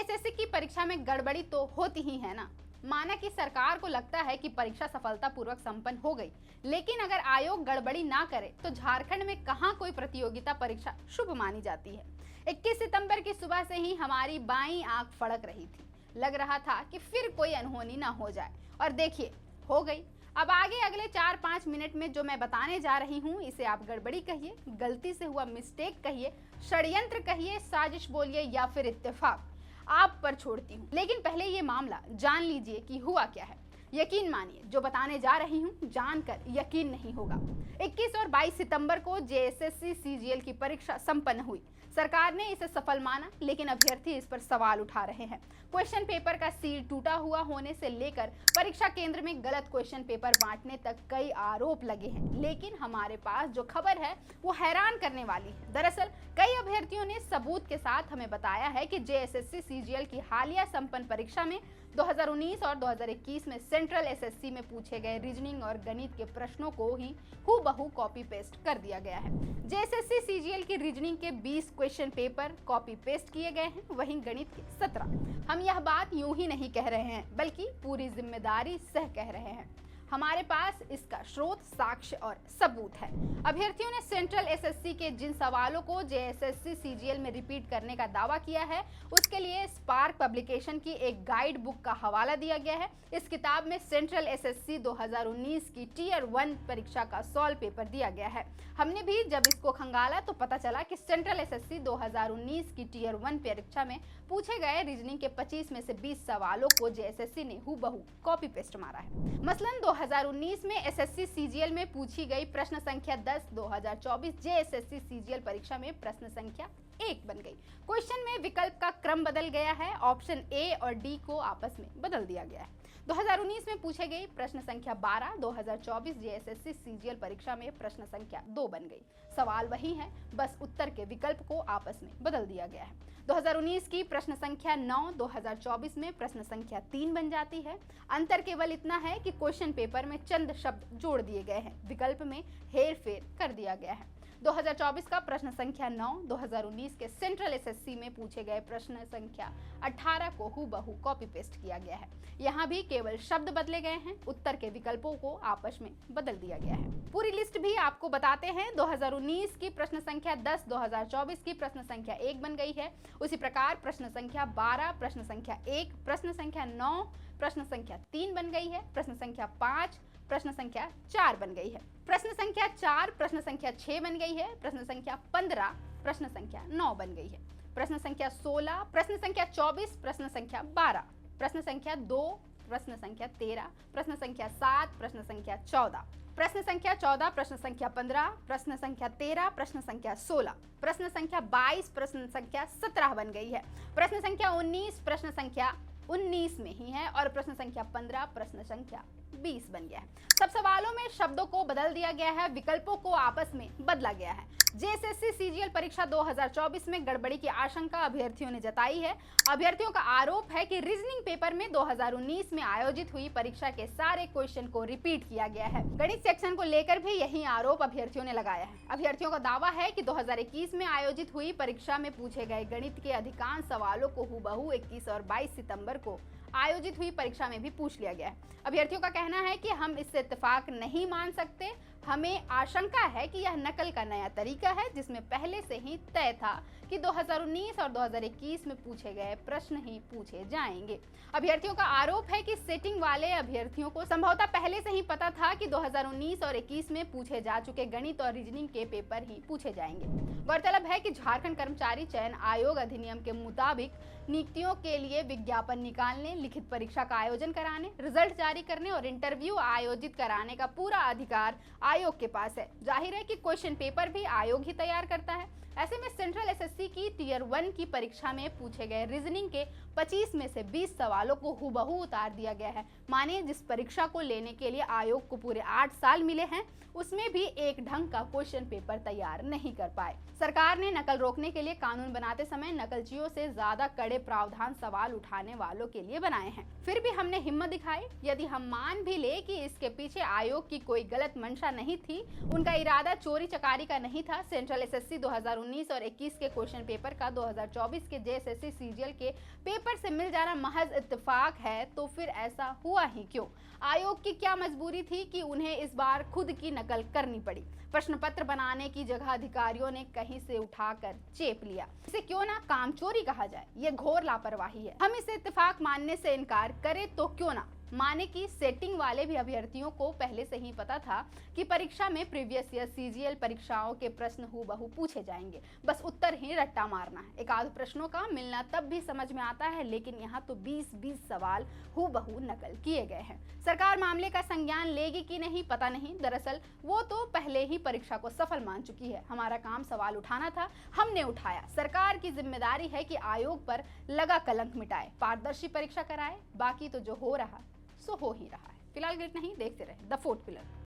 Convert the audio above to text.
JSSC की परीक्षा में गड़बड़ी तो होती ही है ना। माना कि सरकार को लगता है कि परीक्षा सफलतापूर्वक संपन्न हो गई, लेकिन अगर आयोग गड़बड़ी ना करे तो झारखंड में कहाँ कोई प्रतियोगिता परीक्षा शुभ मानी जाती है। 21 सितंबर की सुबह से ही हमारी बाईं आंख फड़क रही थी। लग रहा था कि फिर कोई अनहोनी ना हो जाए, और देखिए हो गई। अब आगे अगले 4-5 मिनट में जो मैं बताने जा रही हूँ, इसे आप गड़बड़ी कहिए, गलती से हुआ मिस्टेक कहिए, षड्यंत्र कहिए, साजिश बोलिए या फिर इत्तेफाक, आप पर छोड़ती हूँ। लेकिन पहले ये मामला जान लीजिए कि हुआ क्या है। यकीन मानिए, जो बताने जा रही हूँ जानकर यकीन नहीं होगा। 21 और 22 सितंबर को जेएसएससी सीजीएल की परीक्षा संपन्न हुई। सरकार ने इसे सफल माना, लेकिन अभ्यर्थी इस पर सवाल उठा रहे हैं। क्वेश्चन पेपर का सील टूटा हुआ होने से लेकर परीक्षा केंद्र में गलत क्वेश्चन पेपर बांटने तक कई आरोप लगे हैं। लेकिन हमारे पास जो खबर है वो हैरान करने वाली है। दरअसल कई अभ्यर्थियों ने सबूत के साथ हमें बताया है कि जेएसएससी सीजीएल की हालिया संपन्न परीक्षा में 2019 और 2021 में सेंट्रल एसएससी में पूछे गए रीजनिंग और गणित के प्रश्नों को ही हूबहू कॉपी पेस्ट कर दिया गया है। जेएसएससी सीजीएल की रीजनिंग के 20 क्वेश्चन पेपर कॉपी पेस्ट किए गए हैं, वहीं गणित के 17। हम यह बात यूं ही नहीं कह रहे हैं, बल्कि पूरी जिम्मेदारी सह कह रहे हैं। हमारे पास इसका स्रोत, साक्ष्य और सबूत है। अभ्यर्थियों ने सेंट्रल एसएससी के जिन सवालों को जेएसएससी सीजीएल में रिपीट करने का दावा किया है, उसके लिए स्पार्क पब्लिकेशन की एक गाइड बुक का हवाला दिया गया है। इस किताब में सेंट्रल एसएससी 2019 की टियर 1 परीक्षा का सॉल्व पेपर दिया गया है। हमने भी जब इसको खंगाला तो पता चला कि सेंट्रल एसएससी 2019 की टियर 1 परीक्षा में पूछे गए रीजनिंग के 25 में से 20 सवालों को जेएसएससी ने हूबहू कॉपी पेस्ट मारा है। मसलन 2019 में एसएससी सीजीएल में पूछी गई प्रश्न संख्या 10 2024 जेएसएससी सीजीएल परीक्षा में प्रश्न संख्या 1 बन गई। क्वेश्चन में विकल्प का क्रम बदल गया है, ऑप्शन ए और डी को आपस में बदल दिया गया है। 2019 में पूछे गई प्रश्न संख्या 12 2024 जेएसएससी सीजीएल परीक्षा में प्रश्न संख्या 2 बन गई। सवाल वही है, बस उत्तर के विकल्प को आपस में बदल दिया गया है। 2019 की प्रश्न संख्या 9 2024 में प्रश्न संख्या 3 बन जाती है। अंतर केवल इतना है कि क्वेश्चन पेपर में चंद शब्द जोड़ दिए गए हैं, विकल्प में हेर फेर कर दिया गया है। 2024 का प्रश्न संख्या 9 2019 के सेंट्रल एसएससी में पूछे गए प्रश्न संख्या 18 को हूबहू कॉपी पेस्ट किया गया है। यहाँ भी केवल शब्द बदले गए हैं, उत्तर के विकल्पों को आपस में बदल दिया गया है। पूरी लिस्ट भी आपको बताते हैं। 2019 की प्रश्न संख्या 10 2024 की प्रश्न संख्या 1 बन गई है। उसी प्रकार प्रश्न संख्या 12 प्रश्न संख्या 1 प्रश्न संख्या 9 प्रश्न संख्या 3 बन गई है। प्रश्न संख्या 5 प्रश्न संख्या 4 बन गई है। प्रश्न संख्या 4 प्रश्न संख्या 6 बन गई है। प्रश्न संख्या 15 प्रश्न संख्या 9 बन गई है। प्रश्न संख्या 16 प्रश्न संख्या 24 प्रश्न संख्या 12 प्रश्न संख्या 2 प्रश्न संख्या 13 प्रश्न संख्या 7 प्रश्न संख्या 14 प्रश्न संख्या 14 प्रश्न संख्या 15 प्रश्न संख्या 13 प्रश्न संख्या 16 प्रश्न संख्या 22 प्रश्न संख्या 17 बन गई है। प्रश्न संख्या 19 प्रश्न संख्या 19 में ही है, और प्रश्न संख्या 15 प्रश्न संख्या 20 बन गया है। सब सवालों में शब्दों को बदल दिया गया है, विकल्पों को आपस में बदला गया है। जेएसएससी सीजीएल परीक्षा 2024 में गड़बड़ी की आशंका अभ्यर्थियों ने जताई है। अभ्यर्थियों का आरोप है कि रीजनिंग पेपर में 2019 में आयोजित हुई परीक्षा के सारे क्वेश्चन को रिपीट किया गया है। गणित सेक्शन को लेकर भी यही आरोप अभ्यर्थियों ने लगाया है। अभ्यर्थियों का दावा है कि 2021 में आयोजित हुई परीक्षा में पूछे गए गणित के अधिकांश सवालों को हूबहू 21 और 22 सितंबर को आयोजित हुई परीक्षा में भी पूछ लिया गया है। अभ्यर्थियों का कहना है कि हम इससे इत्तेफाक नहीं मान सकते। हमें आशंका है कि यह नकल का नया तरीका है, जिसमें पहले से ही तय था कि 2019 और 2021 में पूछे गए प्रश्न ही पूछे जाएंगे। अभ्यर्थियों का आरोप है कि सेटिंग वाले अभ्यर्थियों को संभवतः पहले से ही पता था कि 2019 और 21 में पूछे जा चुके गणित और रीजनिंग के पेपर ही पूछे जाएंगे। गौरतलब है कि झारखंड कर्मचारी चयन आयोग अधिनियम के मुताबिक नियुक्तियों के लिए विज्ञापन निकालने, लिखित परीक्षा का आयोजन कराने, रिजल्ट जारी करने और इंटरव्यू आयोजित कराने का पूरा अधिकार आयोग के पास है। जाहिर है कि क्वेश्चन पेपर भी आयोग ही तैयार करता है। ऐसे में सेंट्रल एसएससी की टियर 1 की परीक्षा में पूछे गए रीजनिंग के 25 में से 20 सवालों को हूबहू उतार दिया गया है। माने जिस परीक्षा को लेने के लिए आयोग को पूरे 8 साल मिले हैं, उसमें भी एक ढंग का क्वेश्चन पेपर तैयार नहीं कर पाए। सरकार ने नकल रोकने के लिए कानून बनाते समय नकलचियों से ज्यादा कड़े प्रावधान सवाल उठाने वालों के लिए बनाए हैं। फिर भी हमने हिम्मत दिखाई। यदि हम मान भी ले कि इसके पीछे आयोग की कोई गलत मंशा नहीं थी, उनका इरादा चोरी चकारी का नहीं था, सेंट्रल एसएससी 2019 2019 और 21 के क्वेश्चन पेपर का 2024 के जेएसएससी सीजीएल के पेपर से मिल जाना महज इत्तेफाक है, तो फिर ऐसा हुआ ही क्यों? आयोग की क्या मजबूरी थी कि उन्हें इस बार खुद की नकल करनी पड़ी? प्रश्न पत्र बनाने की जगह अधिकारियों ने कहीं से उठाकर चेप लिया। इसे क्यों ना कामचोरी कहा जाए, ये घोर लापरवाही है। हम इसे इत्तेफाक मानने से इनकार करें तो क्यों ना माने कि सेटिंग वाले भी अभ्यर्थियों को पहले से ही पता था कि परीक्षा में प्रीवियस ईयर सीजीएल परीक्षाओं के प्रश्न हूबहू पूछे जाएंगे, बस उत्तर ही रट्टा मारना है। एक आध प्रश्नों का मिलना तब भी समझ में आता है, लेकिन यहाँ तो 20-20 सवाल हूबहू नकल किए गए हैं। सरकार मामले का संज्ञान लेगी कि नहीं पता नहीं, दरअसल वो तो पहले ही परीक्षा को सफल मान चुकी है। हमारा काम सवाल उठाना था, हमने उठाया। सरकार की जिम्मेदारी है कि आयोग पर लगा कलंक मिटाए, पारदर्शी परीक्षा कराए, बाकी तो जो हो रहा सो हो ही रहा है। फिलहाल इतना ही, देखते रहे द फोर्थ पिलर।